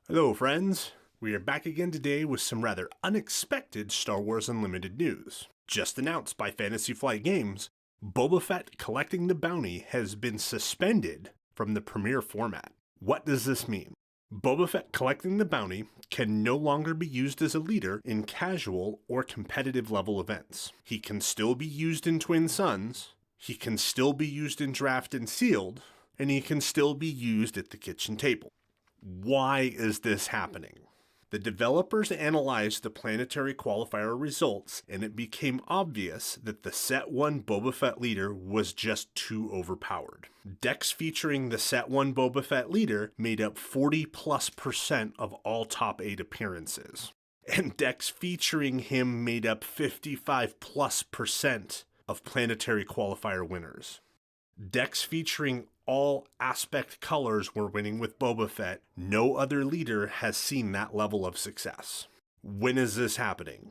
Hello friends, we are back again today with some rather unexpected Star Wars Unlimited news. Just announced by Fantasy Flight Games, Boba Fett Collecting the Bounty has been suspended from the premiere format. What does this mean? Boba Fett Collecting the Bounty can no longer be used as a leader in casual or competitive level events. He can still be used in Twin Suns, he can still be used in Draft and Sealed, and he can still be used at the kitchen table. Why is this happening? The developers analyzed the planetary qualifier results, and it became obvious that the Set 1 Boba Fett leader was just too overpowered. Decks featuring the Set 1 Boba Fett leader made up 40+% of all top 8 appearances, and decks featuring him made up 55+% of planetary qualifier winners. Decks featuring all aspect colors were winning with Boba Fett. No other leader has seen that level of success. When is this happening?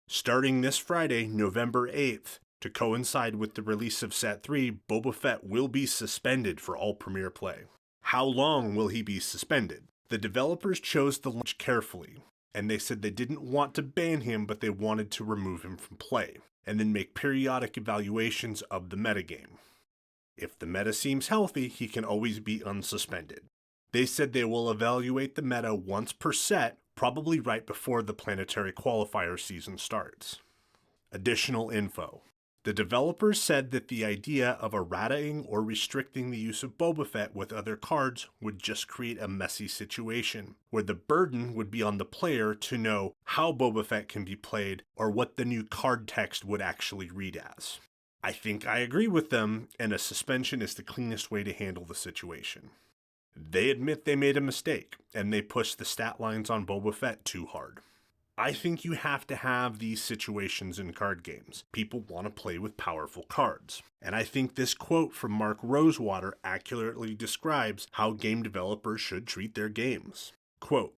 Starting this Friday, November 8th, to coincide with the release of Set 3, Boba Fett will be suspended for all Premiere play. How long will he be suspended? The developers chose the launch carefully, and they said they didn't want to ban him, but they wanted to remove him from play, and then make periodic evaluations of the metagame. If the meta seems healthy, he can always be unsuspended. They said they will evaluate the meta once per set, probably right before the planetary qualifier season starts. Additional info. The developers said that the idea of errataing or restricting the use of Boba Fett with other cards would just create a messy situation, where the burden would be on the player to know how Boba Fett can be played or what the new card text would actually read as. I think I agree with them, and a suspension is the cleanest way to handle the situation. They admit they made a mistake, and they pushed the stat lines on Boba Fett too hard. I think you have to have these situations in card games. People want to play with powerful cards. And I think this quote from Mark Rosewater accurately describes how game developers should treat their games. Quote,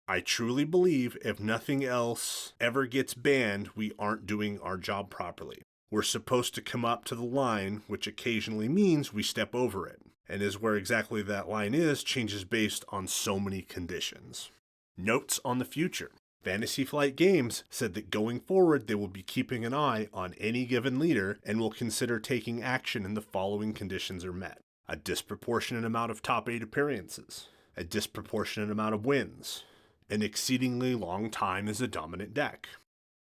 "I truly believe if nothing else ever gets banned, we aren't doing our job properly. We're supposed to come up to the line, which occasionally means we step over it, and is where exactly that line is changes based on so many conditions." Notes on the future. Fantasy Flight Games said that going forward they will be keeping an eye on any given leader and will consider taking action when the following conditions are met: a disproportionate amount of top 8 appearances, a disproportionate amount of wins, an exceedingly long time as a dominant deck,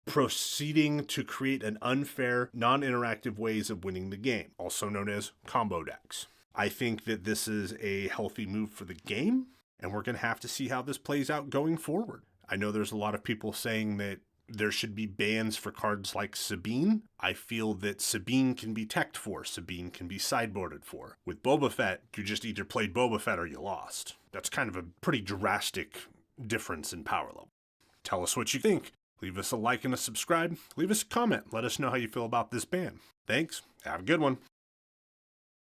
proceeding to create an unfair, non-interactive ways of winning the game, also known as combo decks. I think that this is a healthy move for the game, and we're going to have to see how this plays out going forward. I know there's a lot of people saying that there should be bans for cards like Sabine. I feel that Sabine can be teched for, Sabine can be sideboarded for. With Boba Fett, you just either played Boba Fett or you lost. That's kind of a pretty drastic difference in power level. Tell us what you think. Leave us a like and a subscribe. Leave us a comment. Let us know how you feel about this ban. Thanks. Have a good one.